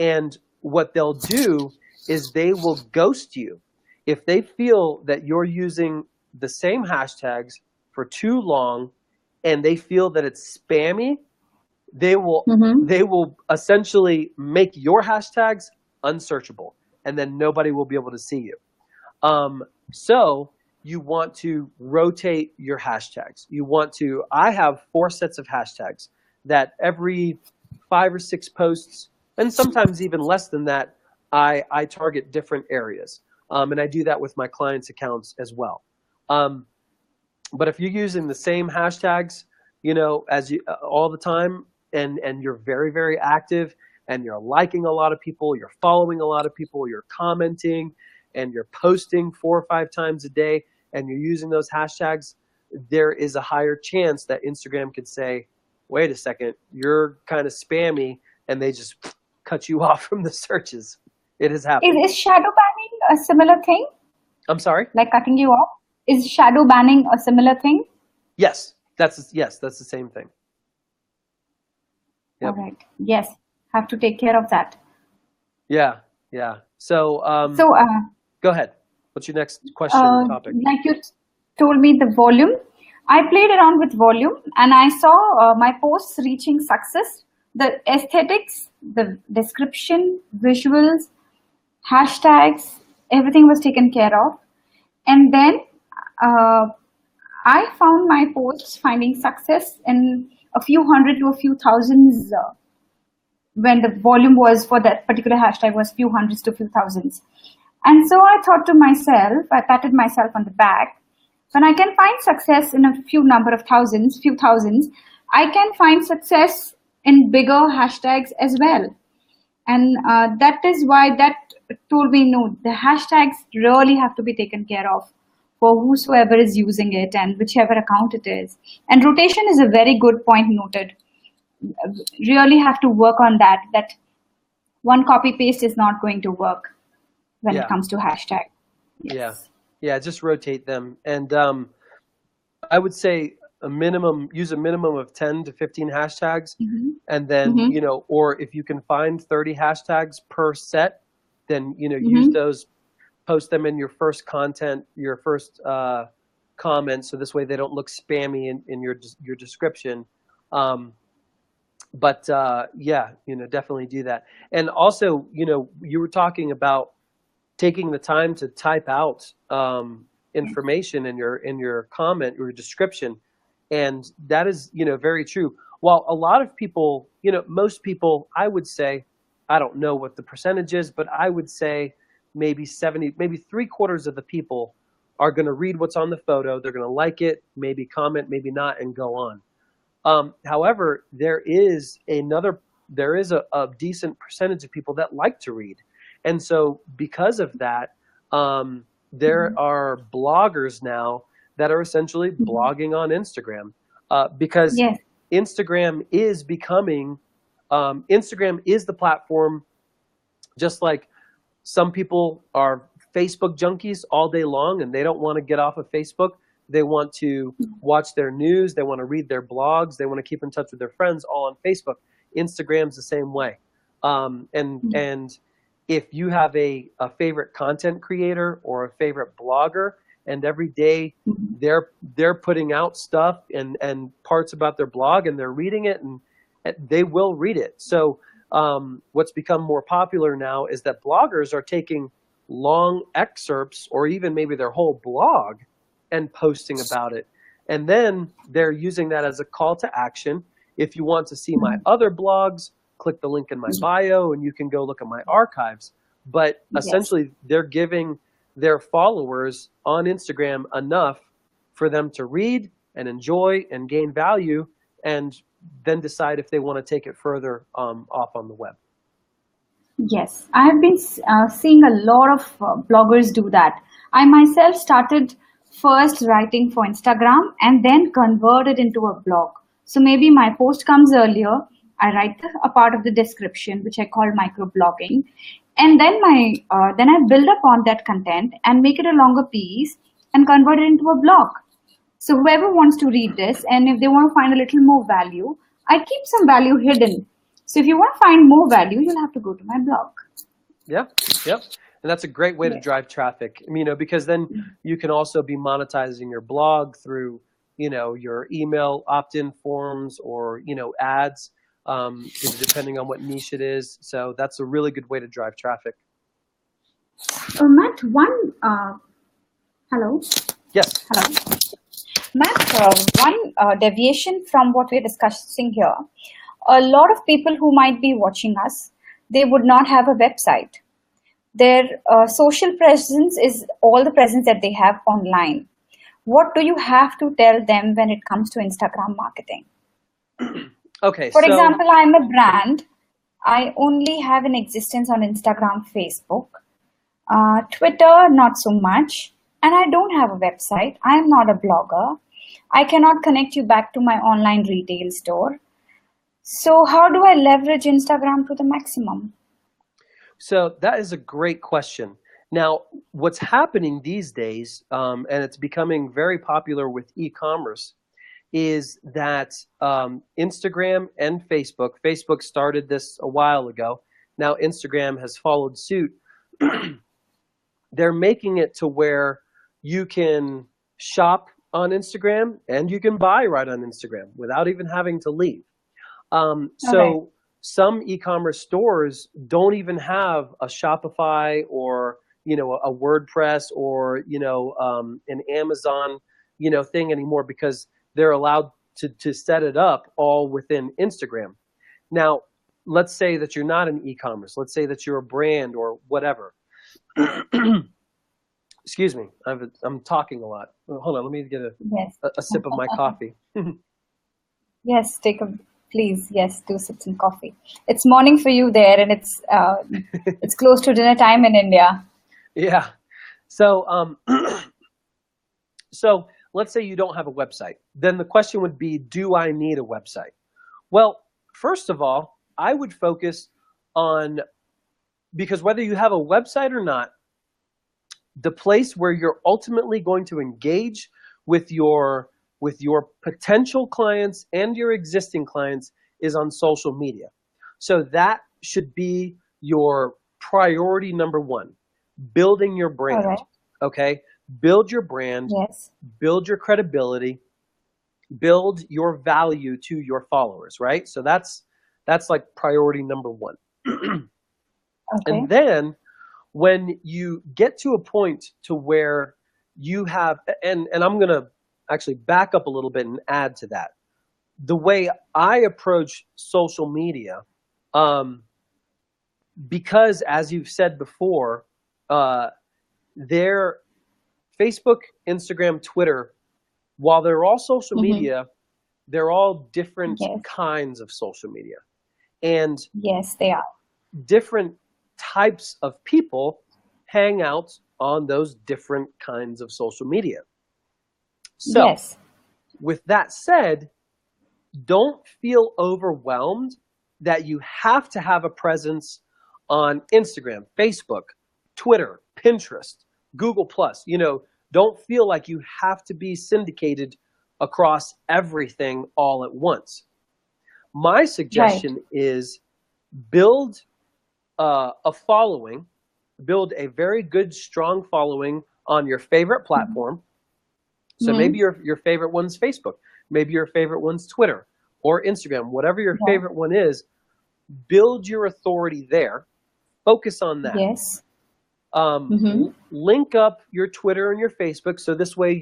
And what they'll do is they will ghost you. If they feel that you're using the same hashtags for too long and they feel that it's spammy, they will essentially make your hashtags unsearchable, and then nobody will be able to see you. So you want to rotate your hashtags. I have 4 sets of hashtags that every 5 or 6 posts, and sometimes even less than that, I target different areas. And I do that with my clients' accounts as well. But if you're using the same hashtags, all the time, and you're very, very active, and you're liking a lot of people, you're following a lot of people, you're commenting, and you're posting 4 or 5 times a day, and you're using those hashtags, there is a higher chance that Instagram could say, wait a second, you're kind of spammy, and they just cut you off from the searches. It has happened. Is shadow banning a similar thing? I'm sorry? Like cutting you off? Is shadow banning a similar thing? Yes, that's the same thing. Yep. All right. Yes, have to take care of that. Yeah. So go ahead. What's your next question or topic? Like you told me the volume. I played around with volume and I saw my posts reaching success. The aesthetics, the description, visuals, hashtags, everything was taken care of. And then I found my posts finding success in a few hundred to a few thousands when the volume was for that particular hashtag was few hundreds to few thousands. And so I thought to myself, I patted myself on the back, when I can find success in a few number of thousands, few thousands, I can find success in bigger hashtags as well. And that is why that told me, no, the hashtags really have to be taken care of for whosoever is using it and whichever account it is. And rotation is a very good point noted. Really have to work on that one copy paste is not going to work when it Yeah, comes to hashtag. yeah, Yes. yeah. Just rotate them, and I would say use a minimum of 10 to 15 hashtags, Mm-hmm. and then, Mm-hmm. or if you can find 30 hashtags per set, then, use Mm-hmm. those, post them in your first content, your first comment, so this way they don't look spammy in your description. Um, but yeah, definitely do that. And also, you were talking about taking the time to type out information in your comment or description, and that is very true. While a lot of people, most people, I would say, I don't know what the percentage is, but I would say maybe 70, maybe three-quarters of the people are going to read what's on the photo, they're going to like it, maybe comment, maybe not, and go on. However, there is a decent percentage of people that like to read, and so because of that, there are bloggers now that are essentially Mm-hmm. blogging on Instagram, because Yes. Instagram is becoming Instagram is the platform. Just like some people are Facebook junkies all day long and they don't want to get off of Facebook. They want to watch their news, they want to read their blogs, they want to keep in touch with their friends all on Facebook. Instagram's the same way. And if you have a favorite content creator or a favorite blogger, and every day Mm-hmm. they're putting out stuff and parts about their blog, and they're reading it, and they will read it. So what's become more popular now is that bloggers are taking long excerpts or even maybe their whole blog and posting about it. And then they're using that as a call to action. If you want to see my other blogs, click the link in my bio and you can go look at my archives. But Yes. essentially, they're giving their followers on Instagram enough for them to read and enjoy and gain value, and then decide if they want to take it further off on the web. Yes, I have been seeing a lot of bloggers do that. I myself started first writing for Instagram and then converted into a blog. So maybe my post comes earlier. I write a part of the description, which I call microblogging, and then I build upon that content and make it a longer piece and convert it into a blog. So whoever wants to read this, and if they want to find a little more value, I keep some value hidden. So if you want to find more value, you'll have to go to my blog. Yep, yep. And that's a great way to Yes. drive traffic, because then you can also be monetizing your blog through, your email opt-in forms or, ads, depending on what niche it is. So that's a really good way to drive traffic. Matt, hello, Yes. hello. Matt, one deviation from what we're discussing here. A lot of people who might be watching us, they would not have a website. Their social presence is all the presence that they have online. What do you have to tell them when it comes to Instagram marketing? Okay, For so example, I'm a brand. I only have an existence on Instagram, Facebook, Twitter, not so much. And I don't have a website. I'm not a blogger. I cannot connect you back to my online retail store. So how do I leverage Instagram to the maximum? So that is a great question. Now, what's happening these days, and it's becoming very popular with e-commerce, is that Instagram and Facebook started this a while ago. Now Instagram has followed suit. They're making it to where you can shop on Instagram and you can buy right on Instagram without even having to leave. Okay. So some e-commerce stores don't even have a Shopify or a WordPress or an Amazon thing anymore, because they're allowed to set it up all within Instagram. Now, let's say that you're not an e-commerce. Let's say that you're a brand or whatever. Excuse me, I'm talking a lot. Hold on, let me get Yes. a sip of my coffee. Yes, please. Yes, do sip some coffee. It's morning for you there, and it's close to dinner time in India. Yeah. So, so let's say you don't have a website. Then the question would be, do I need a website? Well, first of all, I would focus on, because whether you have a website or not, the place where you're ultimately going to engage with your potential clients and your existing clients is on social media. So that should be your priority number one, building your All brand. right. Okay? Build your brand, Yes. build your credibility, build your value to your followers, right? So that's like priority number one. Okay. And then when you get to a point to where you have, and I'm going to actually back up a little bit and add to that. The way I approach social media, because as you've said before, they're Facebook, Instagram, Twitter, while they're all social Mm-hmm. media, they're all different Yes. kinds of social media. And Yes, they are. different types of people hang out on those different kinds of social media. So, Yes. with that said, don't feel overwhelmed that you have to have a presence on Instagram, Facebook, Twitter, Pinterest, Google Plus. Don't feel like you have to be syndicated across everything all at once. My Right. suggestion is build a following, build a very good, strong following on your favorite platform. So maybe Mm-hmm. your favorite one's Facebook, maybe your favorite one's Twitter or Instagram, whatever your Right. favorite one is. Build your authority there. Focus on that. Yes. Mm-hmm. Link up your Twitter and your Facebook, so this way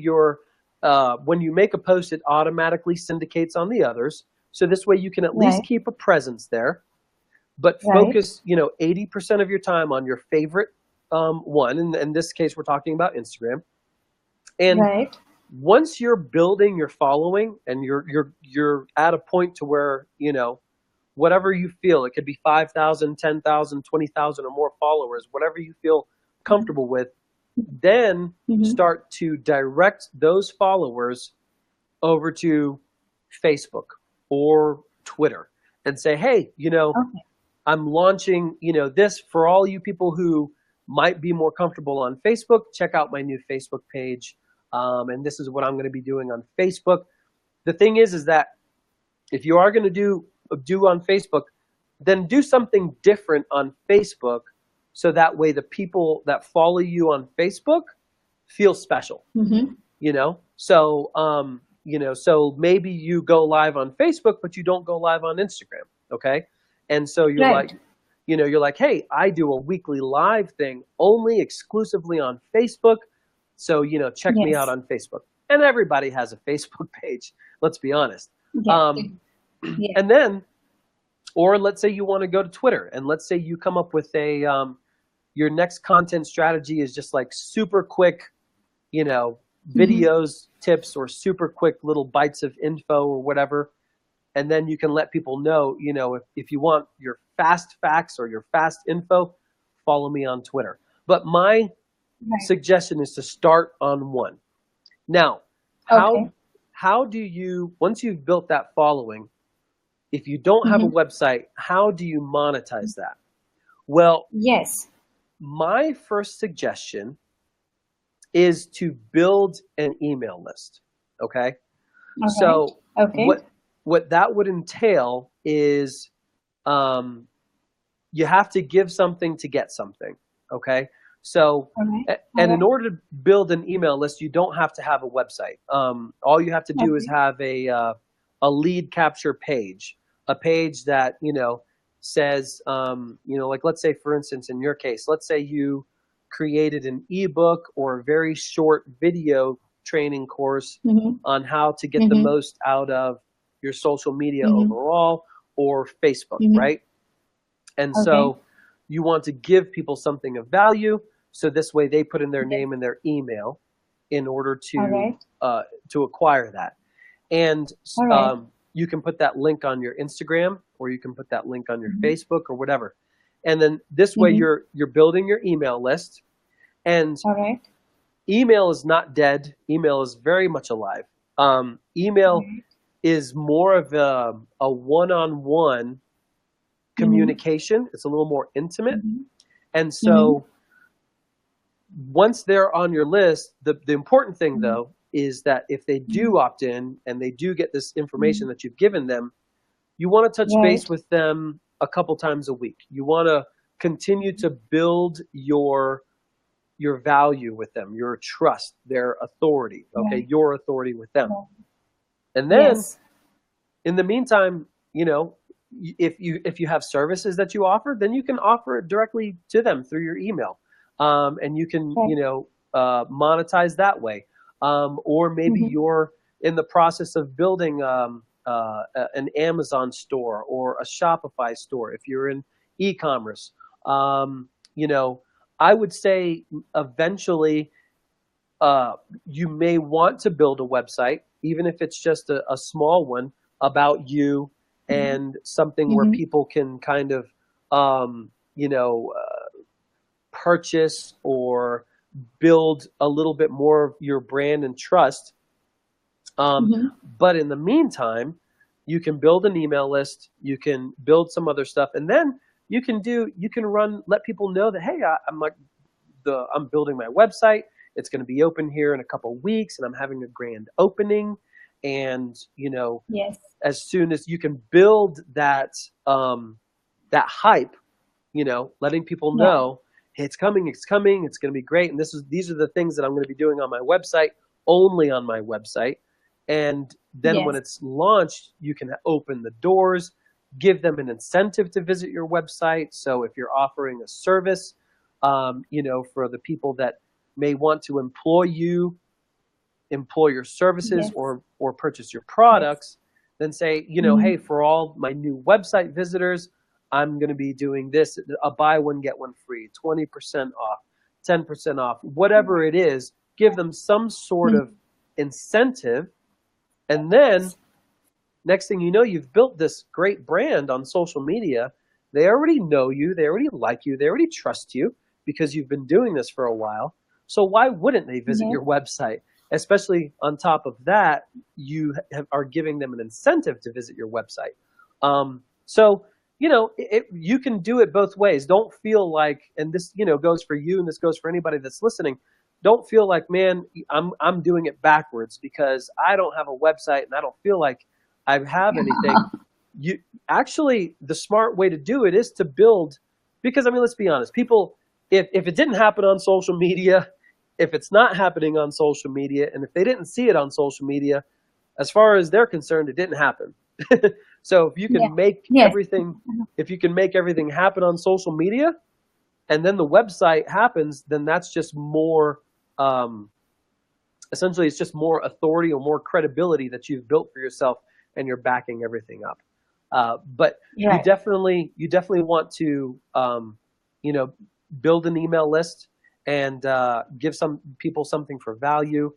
when you make a post, it automatically syndicates on the others. So this way you can at least Right. keep a presence there. But Right. focus, 80% of your time on your favorite one. And in this case, we're talking about Instagram. And Right. once you're building your following and you're at a point to where, whatever you feel, it could be 5,000, 10,000, 20,000 or more followers, whatever you feel comfortable with, then Mm-hmm. start to direct those followers over to Facebook or Twitter and say, hey, Okay. I'm launching, this for all you people who might be more comfortable on Facebook. Check out my new Facebook page. And this is what I'm going to be doing on Facebook. The thing is that if you are going to do on Facebook, then do something different on Facebook, so that way the people that follow you on Facebook feel special. Mm-hmm. So maybe you go live on Facebook, but you don't go live on Instagram. Okay. And so Right. you're like, hey, I do a weekly live thing only exclusively on Facebook. So, check me out Yes. on Facebook. And everybody has a Facebook page. Let's be honest. Yes. Um, Yes. and then, or let's say you want to go to Twitter, and let's say you come up with your next content strategy is just like super quick, Mm-hmm. videos, tips, or super quick little bites of info or whatever. And then you can let people know, if you want your fast facts or your fast info, follow me on Twitter. But my Right. suggestion is to start on one. Now, Okay. how do you, once you've built that following, if you don't have a Mm-hmm. website, how do you monetize that? Well, Yes. my first suggestion is to build an email list. Okay. All right. So Okay. what that would entail is you have to give something to get something. Okay. So, All right. All and in right. order to build an email list, you don't have to have a website. All you have to do is Okay. have a lead capture page, a page that, says, like, let's say, for instance, in your case, let's say you created an ebook or a very short video training course Mm-hmm. on how to get the Mm-hmm. most out of your social media Mm-hmm. overall, or Facebook, Mm-hmm. right? And Okay. so you want to give people something of value. So this way they put in their Yes. name and their email in order All right. to acquire that. And All right. you can put that link on your Instagram, or you can put that link on your Mm-hmm. Facebook or whatever. And then this way Mm-hmm. you're building your email list. And All right. email is not dead. Email is very much alive. Email Right. is more of a one-on-one Mm-hmm. communication. It's a little more intimate. Mm-hmm. And Mm-hmm. so once they're on your list, the important thing Mm-hmm. though is that if they do opt in and they do get this Mm-hmm. information that you've given them, you want to touch base Right. with them a couple times a week. You want to continue to build your value with them, your trust, their authority, okay, Right. your authority with them. Right. And then Yes. in the meantime, if you have services that you offer, then you can offer it directly to them through your email, and you can Right. monetize that way. Or maybe Mm-hmm. you're in the process of building an Amazon store or a Shopify store. If you're in e-commerce, um, you know, I would say eventually uh, you may want to build a website, even if it's just a small one about you Mm-hmm. and something where Mm-hmm. people can kind of, um, you know, purchase or build a little bit more of your brand and trust. Um, Mm-hmm. but in the meantime, you can build an email list, you can build some other stuff, and then let people know that, hey, I'm building my website. It's going to be open here in a couple of weeks, and I'm having a grand opening. And Yes. as soon as you can build that hype, letting people Yeah. know, hey, it's coming, it's going to be great, and these are the things that I'm going to be doing on my website, only on my website. And then when Yes. it's launched, you can open the doors, give them an incentive to visit your website. So if you're offering a service, for the people that may want to employ your services Yes. or purchase your Yes. products, then say, Mm-hmm. hey, for all my new website visitors, I'm going to be doing this, a buy one get one free, 20% off, 10% off, whatever it is. Give them some sort of incentive, and then next thing you know, you've built this great brand on social media. They already know you, they already like you, they already trust you because you've been doing this for a while. So why wouldn't they visit Yes. your website? Especially on top of that, are giving them an incentive to visit your website. So you can do it both ways. Don't feel like, and this goes for you, and this goes for anybody that's listening. Don't feel like, man, I'm doing it backwards because I don't have a website and I don't feel like I have anything. You actually, the smart way to do it is to build, because I mean, let's be honest, people, if it didn't happen on social media, if it's not happening on social media, and if they didn't see it on social media, as far as they're concerned, it didn't happen. So if you Yeah. can make Yes. everything, if you can make everything happen on social media, and then the website happens, then that's just more. Essentially, it's just more authority or more credibility that you've built for yourself, and you're backing everything up. But Right. you definitely want to you know build an email list and give some people something for value.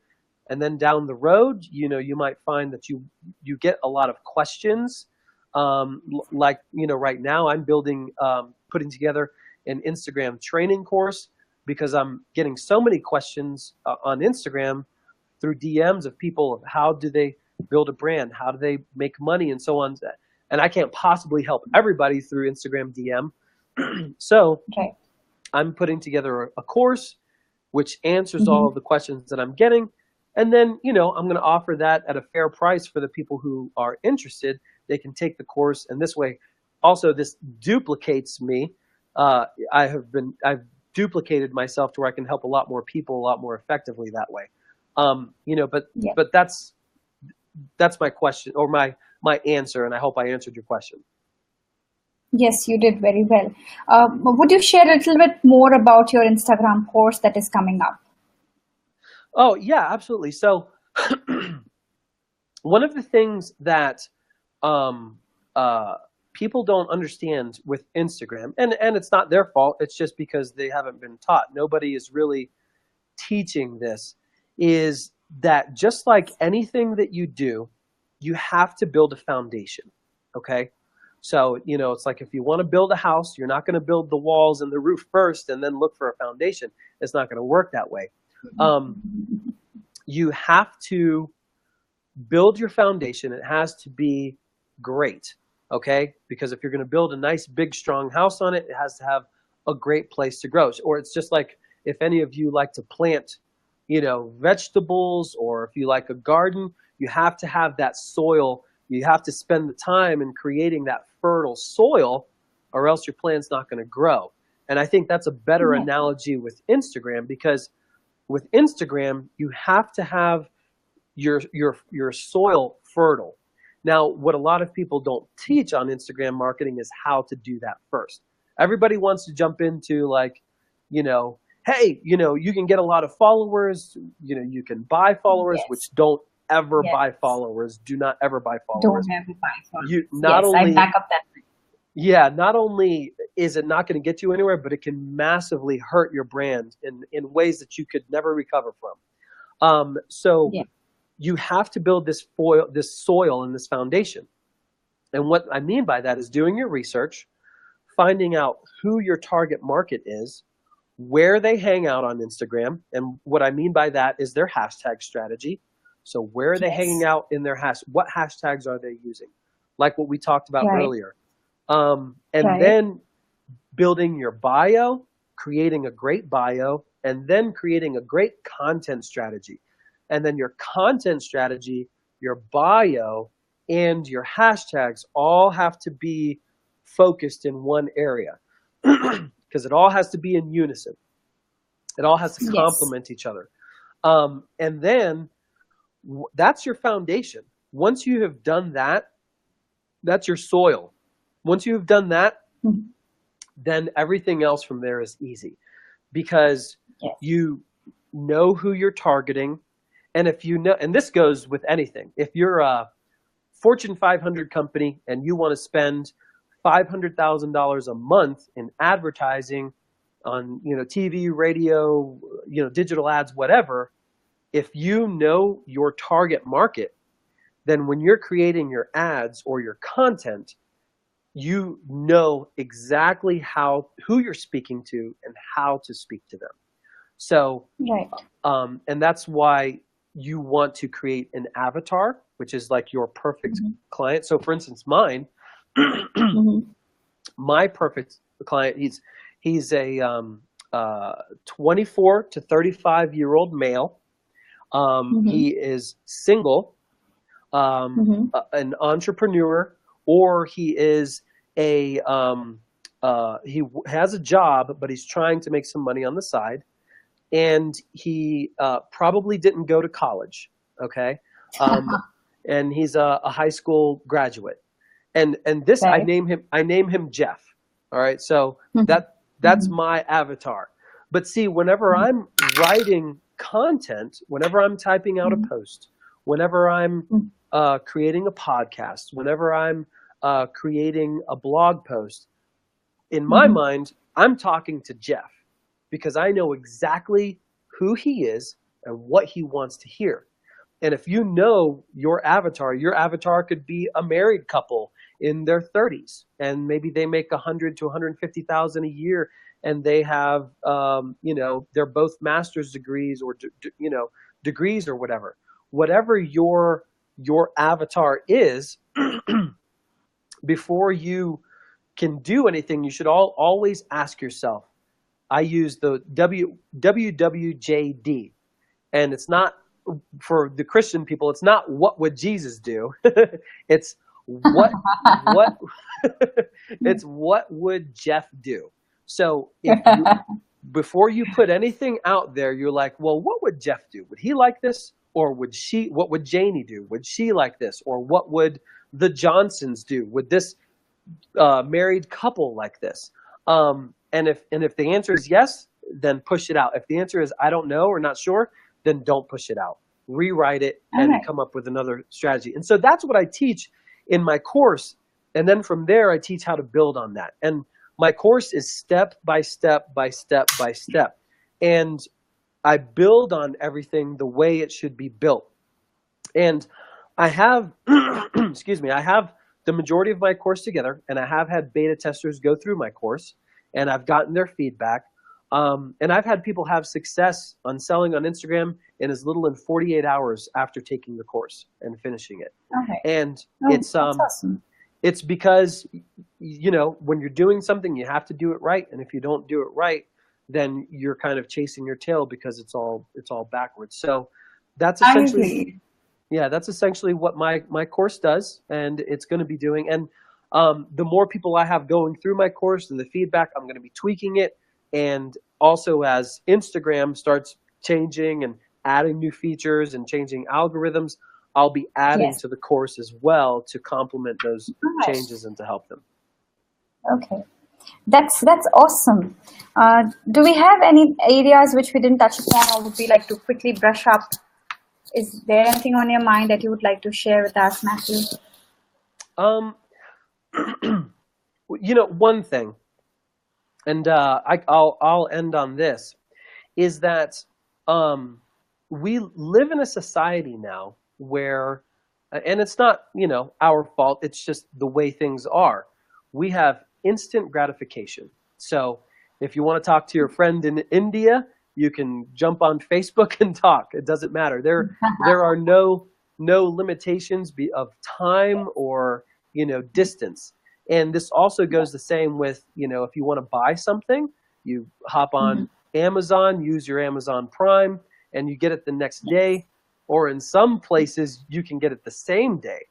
And then down the road, you might find that you get a lot of questions. Like right now, I'm putting together an Instagram training course because I'm getting so many questions on Instagram through DMs of people of how do they build a brand, how do they make money, and so on. And I can't possibly help everybody through Instagram DM. So Right. I'm putting together a course which answers all Mm-hmm. of the questions that I'm getting. And then, I'm going to offer that at a fair price for the people who are interested. They can take the course, and this way, also this duplicates me. Uh, I've duplicated myself to where I can help a lot more people a lot more effectively that way. But Yeah. that's my question, or my answer, and I hope I answered your question. Yes, you did very well. Would you share a little bit more about your Instagram course that is coming up? Oh yeah, absolutely. So one of the things that um, uh, people don't understand with Instagram, and it's not their fault. It's just because they haven't been taught. Nobody is really teaching this, is that just like anything that you do, you have to build a foundation. Okay. So, it's like if you want to build a house, you're not going to build the walls and the roof first and then look for a foundation. It's not going to work that way. You have to build your foundation. It has to be great. Okay. Because if you're going to build a nice, big, strong house on it, it has to have a great place to grow. Or it's just like if any of you like to plant, vegetables, or if you like a garden, you have to have that soil. You have to spend the time in creating that fertile soil, or else your plant's not going to grow. And I think that's a better analogy with Instagram, because with Instagram, you have to have your soil fertile. Now, what a lot of people don't teach on Instagram marketing is how to do that first. Everybody wants to jump into like, hey, you can get a lot of followers, you can buy followers, which don't ever buy followers. Do not ever buy followers. Don't ever buy followers. You not only, I back up that. Yeah, not only is it not going to get you anywhere, but it can massively hurt your brand in ways that you could never recover from. You have to build this soil and this foundation. And what I mean by that is doing your research, finding out who your target market is, where they hang out on Instagram. And what I mean by that is their hashtag strategy. So where are they hanging out in their what hashtags are they using? Like what we talked about earlier. Then building your bio, creating a great bio, and then creating a great content strategy. And then your content strategy, your bio, and your hashtags all have to be focused in one area, because it all has to be in unison. It all has to complement each other. And then that's your foundation. Once you have done that, that's your soil. Once you have done that, then everything else from there is easy, because you know who you're targeting. And if you know, and this goes with anything, if you're a Fortune 500 company and you want to spend $500,000 a month in advertising on, TV, radio, digital ads, whatever, if you know your target market, then when you're creating your ads or your content, you know exactly who you're speaking to and how to speak to them. So, and that's why you want to create an avatar, which is like your perfect client. So for instance, mine, my perfect client, he's a 24 to 35-year-old male. He is single, an entrepreneur, or he is he has a job, but he's trying to make some money on the side. And he probably didn't go to college, okay? And he's a high school graduate. And this, I name him Jeff, all right? So that's my avatar. But see, whenever I'm writing content, whenever I'm typing out a post, whenever I'm creating a podcast, whenever I'm creating a blog post, in my mind, I'm talking to Jeff, because I know exactly who he is and what he wants to hear. And if you know your avatar could be a married couple in their 30s, and maybe they make 100 to 150,000 a year, and they have, they're both master's degrees or degrees or whatever. Whatever your avatar is, before you can do anything, you should always ask yourself. I use the WWJD, and it's not, for the Christian people, it's not what would Jesus do. It's it's what would Jeff do. So before you put anything out there, you're like, well, what would Jeff do? Would he like this? Or what would Janie do? Would she like this? Or what would the Johnsons do? Would this married couple like this? And if the answer is yes, then push it out. If the answer is I don't know or not sure, then don't push it out. Rewrite it and come up with another strategy. And so that's what I teach in my course, And then from there, I teach how to build on that. And my course is step by step by step by step. And I build on everything the way it should be built. And I have, excuse me, I have the majority of my course together, and I have had beta testers go through my course, and I've gotten their feedback. And I've had people have success on selling on Instagram in as little as 48 hours after taking the course and finishing it. Okay. And Oh, that's awesome. it's because, you know, when you're doing something, you have to do it right. And if you don't do it right, then you're kind of chasing your tail because it's all backwards. So that's I essentially, agree. yeah, that's essentially what my course does, and it's going to be doing. And the more people I have going through my course and the feedback, I'm going to be tweaking it. And also, as Instagram starts changing and adding new features and changing algorithms, I'll be adding Yes. to the course as well to complement those Right. changes and to help them. Okay. That's awesome. Do we have any areas which we didn't touch upon or would we like to quickly brush up? Is there anything on your mind that you would like to share with us, Matthew? Um, you know, one thing, and I'll end on this, is that we live in a society now where, and it's not, you know, our fault, it's just the way things are. We have instant gratification. So if you want to talk to your friend in India, you can jump on Facebook and talk. It doesn't matter. There are no limitations of time or, you know, distance. And this also goes the same with, you know, if you want to buy something, you hop on Amazon, use your Amazon Prime, and you get it the next day. Or in some places, you can get it the same day.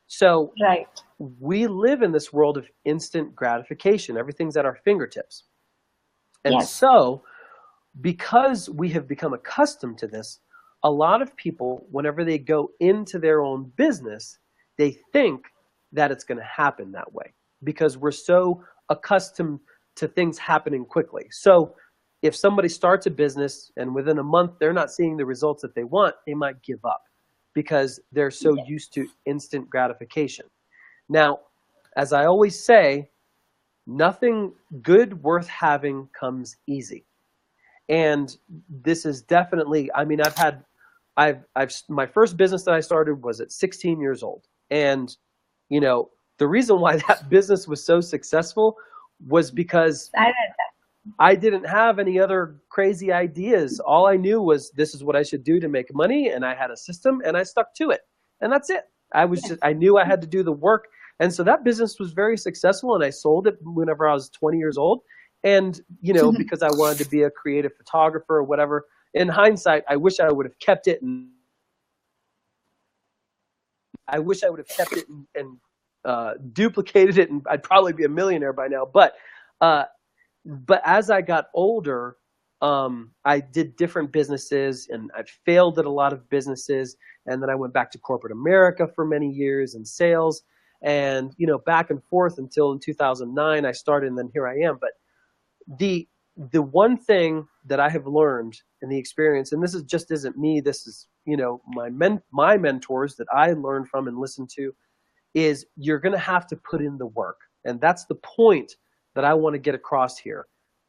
So Right. we live in this world of instant gratification. Everything's at our fingertips. And Yes. so, because we have become accustomed to this, a lot of people, whenever they go into their own business, they think that it's going to happen that way because we're so accustomed to things happening quickly. So if somebody starts a business and within a month they're not seeing the results that they want, they might give up because they're so used to instant gratification. Now, as I always say, nothing good worth having comes easy. And this is definitely, I mean, I've my first business that I started was at 16 years old. And, you know, the reason why that business was so successful was because I read that. I didn't have any other crazy ideas. All I knew was this is what I should do to make money, and I had a system and I stuck to it. And that's it. I knew I had to do the work. And so that business was very successful, and I sold it whenever I was 20 years old. And, you know, because I wanted to be a creative photographer or whatever. In hindsight, I wish I would have kept it and duplicated it, and I'd probably be a millionaire by now. But as I got older, I did different businesses, and I failed at a lot of businesses. And then I went back to corporate America for many years in sales, and, you know, back and forth until in 2009 I started, and then here I am. But the one thing that I have learned in the experience, and this is just isn't me, this is, you know, my mentors that I learned from and listened to, is you're going to have to put in the work. And that's the point that I want to get across here,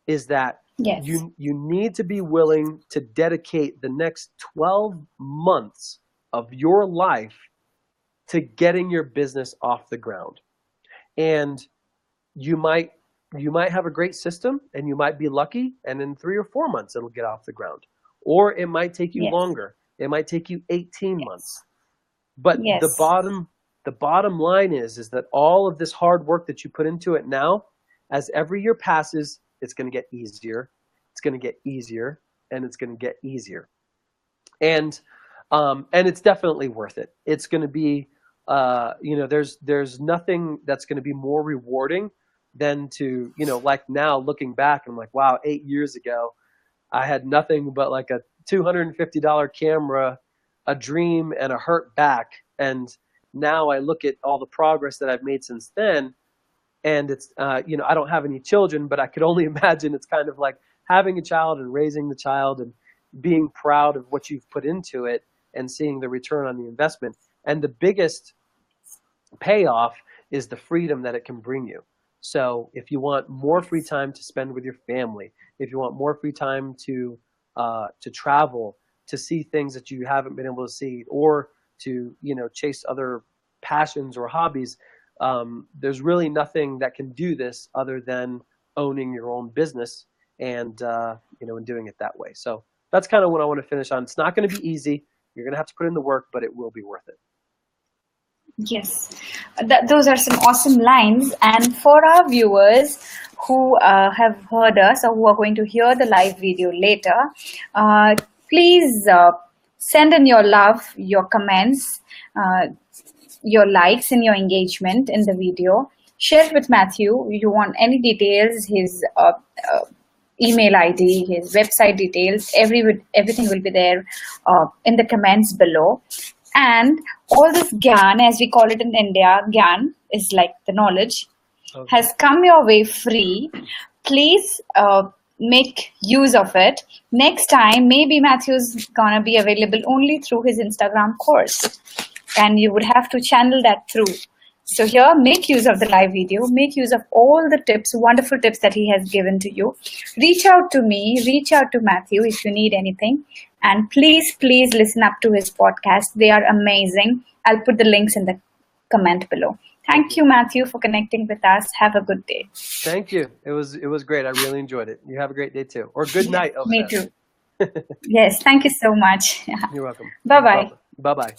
is that Yes. you need to be willing to dedicate the next 12 months of your life to getting your business off the ground. And you might have a great system, and you might be lucky, and in 3 or 4 months it'll get off the ground. Or it might take you Yes. longer. It might take you 18 months. But Yes. the bottom line is that all of this hard work that you put into it now, as every year passes, it's going to get easier. It's going to get easier, and it's going to get easier. And it's definitely worth it. It's going to be, you know, there's nothing that's going to be more rewarding than to, you know, like now looking back, I'm like, wow, 8 years ago, I had nothing but like a $250 camera, a dream, and a hurt back. And now I look at all the progress that I've made since then, and it's, you know, I don't have any children, but I could only imagine it's kind of like having a child and raising the child and being proud of what you've put into it and seeing the return on the investment. And the biggest payoff is the freedom that it can bring you. So if you want more free time to spend with your family, if you want more free time to travel, to see things that you haven't been able to see, or to chase other passions or hobbies, there's really nothing that can do this other than owning your own business and and doing it that way. So that's kind of what I want to finish on. It's not going to be easy. You're going to have to put in the work, but it will be worth it. Yes, those are some awesome lines. And for our viewers who have heard us or who are going to hear the live video later, please send in your love, your comments, your likes and your engagement in the video. Share it with Matthew. You want any details, his email ID, his website details, everything will be there in the comments below. And all this gyan, as we call it in India, gyan is like the knowledge, has come your way free. Please make use of it. Next time, maybe Matthew's gonna be available only through his Instagram course, and you would have to channel that through. So here, make use of the live video, make use of all the tips, wonderful tips that he has given to you. Reach out to me, reach out to Matthew if you need anything. And please, please listen up to his podcast. They are amazing. I'll put the links in the comment below. Thank you, Matthew, for connecting with us. Have a good day. Thank you. It was great. I really enjoyed it. You have a great day too. Or good night over Me there. too. Yes, thank you so much. You're welcome. Bye-bye. Bye-bye.